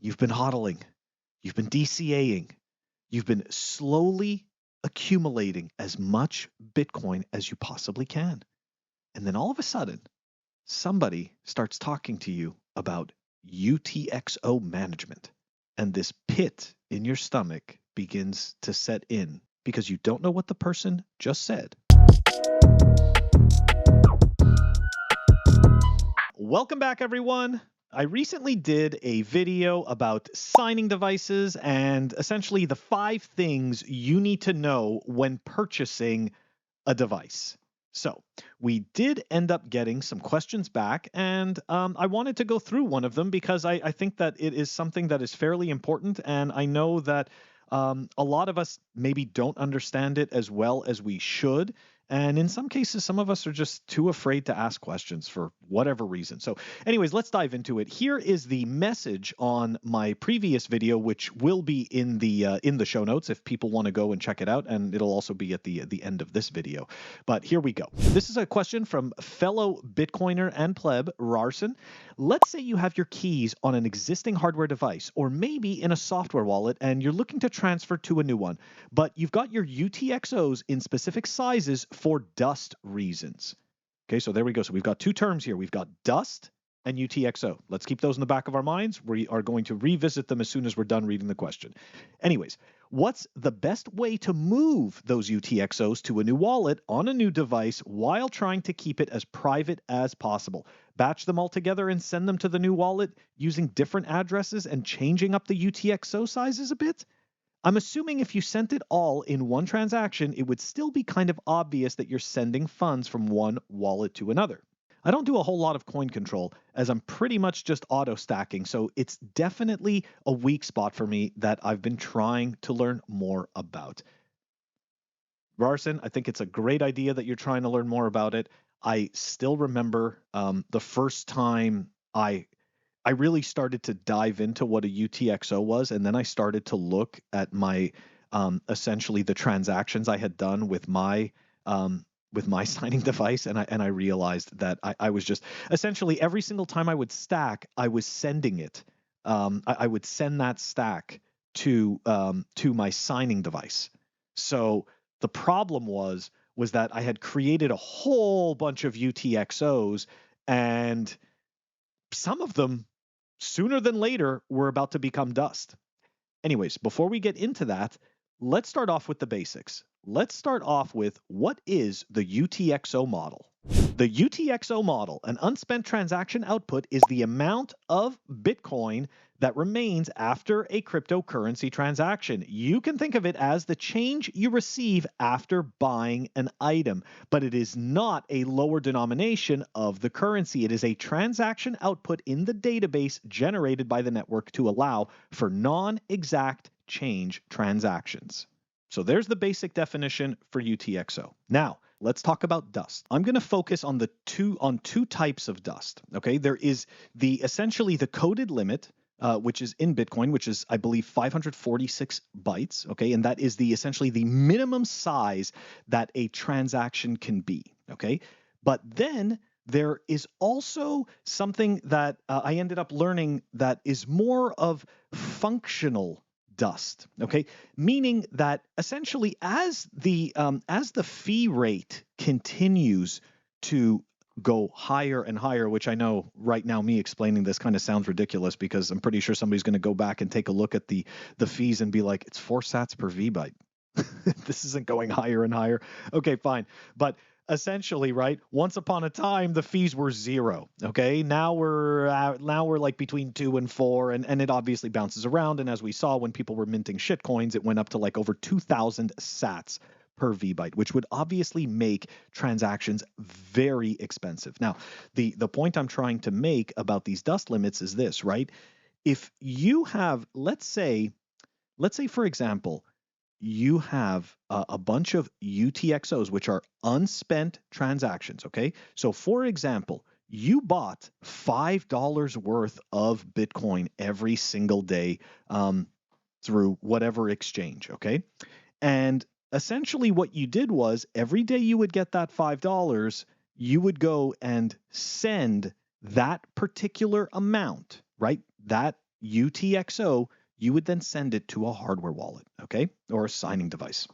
You've been hodling. You've been DCAing. You've been slowly accumulating as much Bitcoin as you possibly can. And then all of a sudden, somebody starts talking to you about UTXO management. And this pit in your stomach begins to set in because you don't know what the person just said. Welcome back, everyone. I recently did a video about signing devices and essentially the 5 things you need to know when purchasing a device. So we did end up getting some questions back, and I wanted to go through one of them because I think that it is something that is fairly important, and I know that a lot of us maybe don't understand it as well as we should. And in some cases, some of us are just too afraid to ask questions for whatever reason. So anyways, let's dive into it. Here is the message on my previous video, which will be in the show notes if people want to go and check it out. And it'll also be at the end of this video. But here we go. This is a question from fellow Bitcoiner and pleb, Rarson. Let's say you have your keys on an existing hardware device, or maybe in a software wallet, and you're looking to transfer to a new one, but you've got your UTXOs in specific sizes for dust reasons. Okay, so there we go. So we've got 2 terms here. We've got dust and UTXO. Let's keep those in the back of our minds. We are going to revisit them as soon as we're done reading the question. Anyways, what's the best way to move those UTXOs to a new wallet on a new device while trying to keep it as private as possible? Batch them all together and send them to the new wallet using different addresses and changing up the UTXO sizes a bit? I'm assuming if you sent it all in one transaction, it would still be kind of obvious that you're sending funds from one wallet to another. I don't do a whole lot of coin control as I'm pretty much just auto stacking, so it's definitely a weak spot for me that I've been trying to learn more about. Rarson, I think it's a great idea that you're trying to learn more about it. I still remember the first time I really started to dive into what a UTXO was, and then I started to look at my essentially the transactions I had done with my signing device, and I realized that I was just essentially every single time I would stack, I was sending it. I would send that stack to my signing device. So the problem was that I had created a whole bunch of UTXOs, and some of them, sooner than later, we're about to become dust. Anyways, before we get into that, let's start off with the basics. Let's start off with what is the UTXO model. The UTXO model, an unspent transaction output, is the amount of Bitcoin that remains after a cryptocurrency transaction. You can think of it as the change you receive after buying an item, but it is not a lower denomination of the currency. It is a transaction output in the database generated by the network to allow for non-exact change transactions. So there's the basic definition for UTXO. Now, let's talk about dust. I'm going to focus on two types of dust. Okay, there is essentially the coded limit, which is in Bitcoin, which is, I believe, 546 bytes. Okay, and that is essentially the minimum size that a transaction can be. Okay, but then there is also something that I ended up learning that is more of functional dust, okay? Meaning that essentially as the fee rate continues to go higher and higher, which I know right now me explaining this kind of sounds ridiculous because I'm pretty sure somebody's going to go back and take a look at the fees and be like, it's 4 sats per VByte. This isn't going higher and higher. Okay, fine. But essentially, right, once upon a time, the fees were 0. Okay, now we're like between 2 and 4, and it obviously bounces around. And as we saw when people were minting shit coins, it went up to like over 2,000 sats per VByte, which would obviously make transactions very expensive. Now, the point I'm trying to make about these dust limits is this, right? If you have, let's say for example, you have a bunch of UTXOs, which are unspent transactions, okay? So for example, you bought $5 worth of Bitcoin every single day through whatever exchange, okay? And essentially what you did was every day you would get that $5, you would go and send that particular amount, right? That UTXO, you would then send it to a hardware wallet, okay, or a signing device.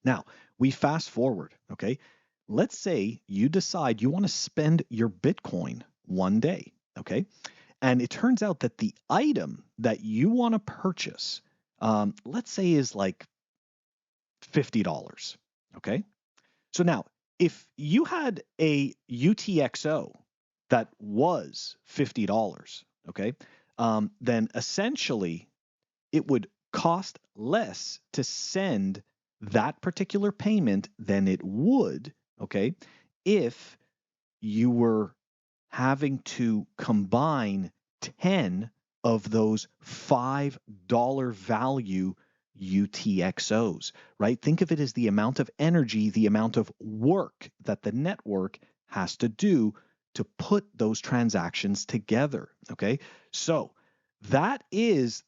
Now, we fast forward, okay? Let's say you decide you want to spend your Bitcoin one day, okay? And it turns out that the item that you want to purchase, let's say is like $50, okay? So now, if you had a UTXO that was $50, okay, then essentially it would cost less to send that particular payment than it would, okay, if you were having to combine 10 of those $5 value UTXOs, right? Think of it as the amount of energy, the amount of work that the network has to do to put those transactions together, okay? So that is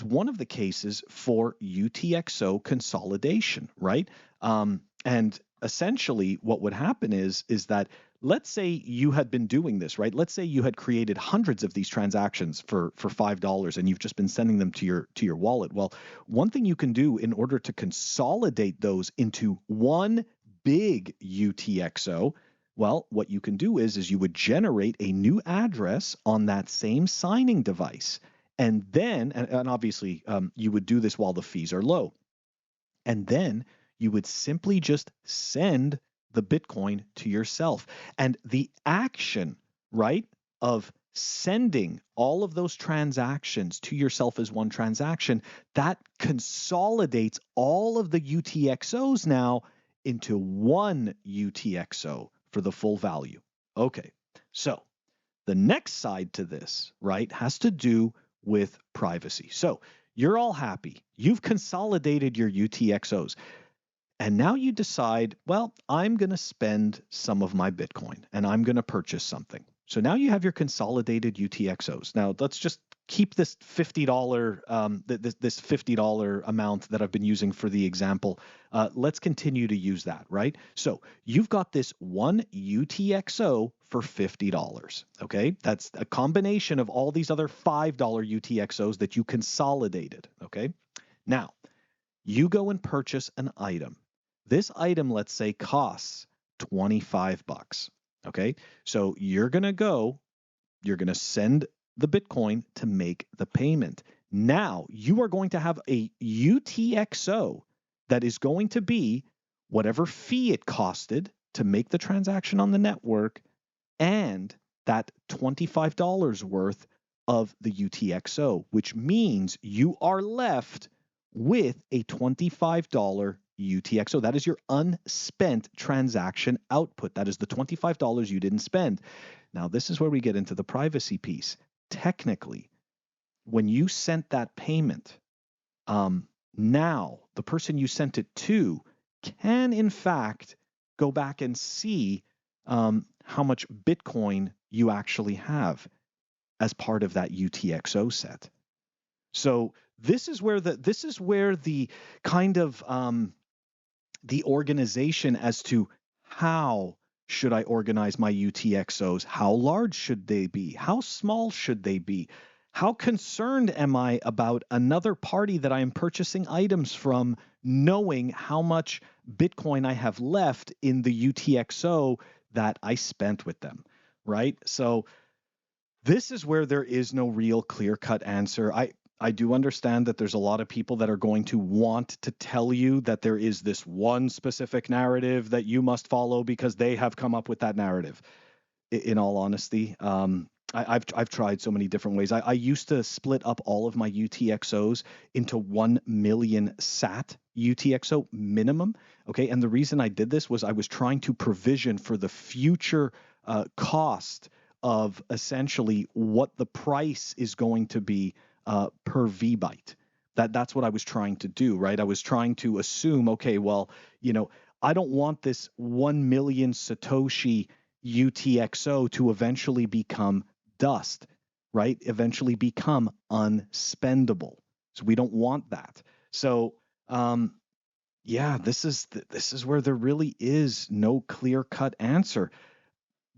one of the cases for UTXO consolidation, right? And essentially what would happen is that let's say you had been doing this, right? Let's say you had created hundreds of these transactions for $5 and you've just been sending them to your wallet. Well, one thing you can do in order to consolidate those into one big UTXO, well, what you can do is you would generate a new address on that same signing device. And then, and obviously you would do this while the fees are low. And then you would simply just send the Bitcoin to yourself. And the action, right, of sending all of those transactions to yourself as one transaction, that consolidates all of the UTXOs now into one UTXO for the full value. Okay, so the next side to this, right, has to do with privacy. So you're all happy. You've consolidated your UTXOs. And now you decide, well, I'm going to spend some of my Bitcoin and I'm going to purchase something. So now you have your consolidated UTXOs. Now let's just keep this $50 this $50 amount that I've been using for the example. Let's continue to use that, right? So you've got this one UTXO for $50. Okay, that's a combination of all these other $5 UTXOs that you consolidated. Okay, now you go and purchase an item. This item, let's say, costs $25. Okay, so you're going to send the Bitcoin to make the payment. Now you are going to have a UTXO that is going to be whatever fee it costed to make the transaction on the network and that $25 worth of the UTXO, which means you are left with a $25 UTXO. That is your unspent transaction output. That is the $25 you didn't spend. Now, this is where we get into the privacy piece. Technically, when you sent that payment, now the person you sent it to can, in fact, go back and see how much Bitcoin you actually have as part of that UTXO set. So this is where the kind of the organization as to how should I organize my UTXOs? How large should they be? How small should they be? How concerned am I about another party that I am purchasing items from knowing how much Bitcoin I have left in the UTXO that I spent with them, right? So this is where there is no real clear-cut answer. I do understand that there's a lot of people that are going to want to tell you that there is this one specific narrative that you must follow because they have come up with that narrative. In all honesty, I've tried so many different ways. I used to split up all of my UTXOs into 1 million SAT UTXO minimum. Okay, and the reason I did this was I was trying to provision for the future cost of essentially what the price is going to be per VByte. That's what I was trying to do, right? I was trying to assume, okay, well, I don't want this 1 million Satoshi UTXO to eventually become dust, right? Eventually become unspendable. So we don't want that. So, yeah, this is where there really is no clear-cut answer.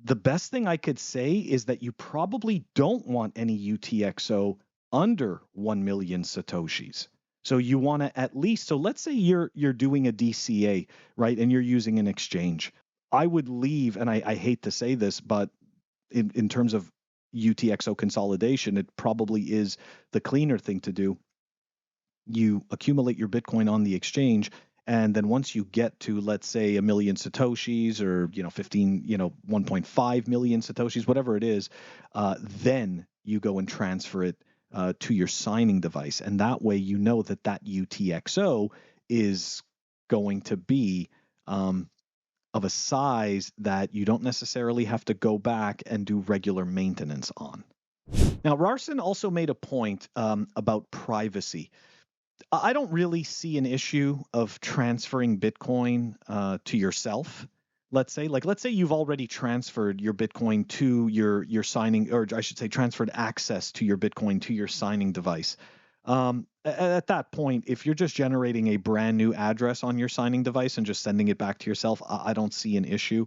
The best thing I could say is that you probably don't want any UTXO under 1 million Satoshis. So you want to at least, so let's say you're doing a DCA, right? And you're using an exchange. I would leave, and I hate to say this, but in terms of UTXO consolidation, it probably is the cleaner thing to do. You accumulate your Bitcoin on the exchange, and then once you get to, let's say, 1 million Satoshis, or 1.5 million Satoshis, whatever it is, then you go and transfer it to your signing device. And that way you know that UTXO is going to be of a size that you don't necessarily have to go back and do regular maintenance on. Now, Rarson also made a point about privacy. I don't really see an issue of transferring Bitcoin to yourself. Let's say you've already transferred your Bitcoin to your signing, or I should say transferred access to your Bitcoin to your signing device. At that point, if you're just generating a brand new address on your signing device and just sending it back to yourself, I don't see an issue.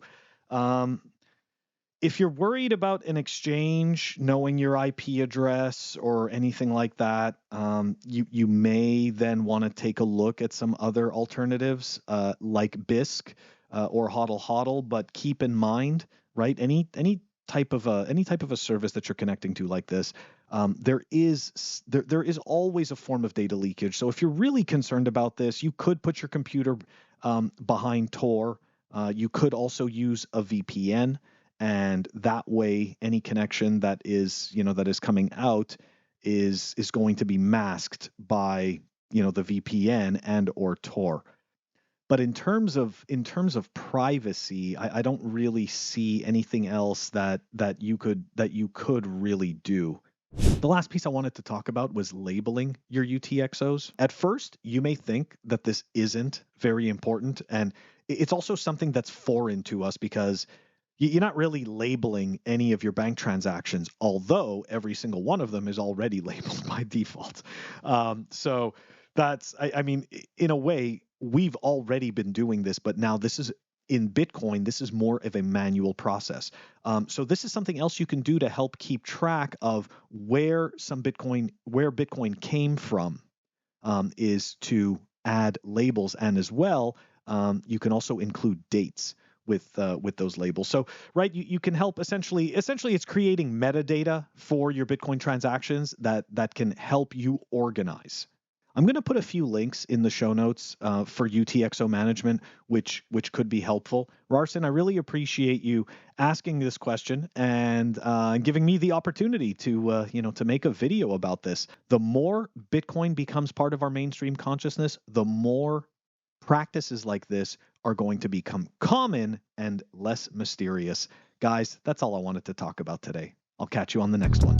If you're worried about an exchange knowing your IP address or anything like that, you may then want to take a look at some other alternatives like BISC or HODL HODL. But keep in mind, right? Any type of a service that you're connecting to like this, there is always a form of data leakage. So if you're really concerned about this, you could put your computer behind Tor. You could also use a VPN. And that way, any connection that is coming out is going to be masked by the VPN and or Tor. But in terms of privacy, I don't really see anything else that you could really do. The last piece I wanted to talk about was labeling your UTXOs. At first, you may think that this isn't very important, and it's also something that's foreign to us because you're not really labeling any of your bank transactions, although every single one of them is already labeled by default. So that's, I mean, in a way, we've already been doing this, but now this is in Bitcoin, this is more of a manual process. So this is something else you can do to help keep track of where Bitcoin came from, is to add labels, and as well, you can also include dates with those labels. So right, you can help essentially it's creating metadata for your Bitcoin transactions that can help you organize. I'm going to put a few links in the show notes for UTXO management, which could be helpful. Rarson, I really appreciate you asking this question and giving me the opportunity to make a video about this. The more Bitcoin becomes part of our mainstream consciousness, the more practices like this are going to become common and less mysterious. Guys, that's all I wanted to talk about today. I'll catch you on the next one.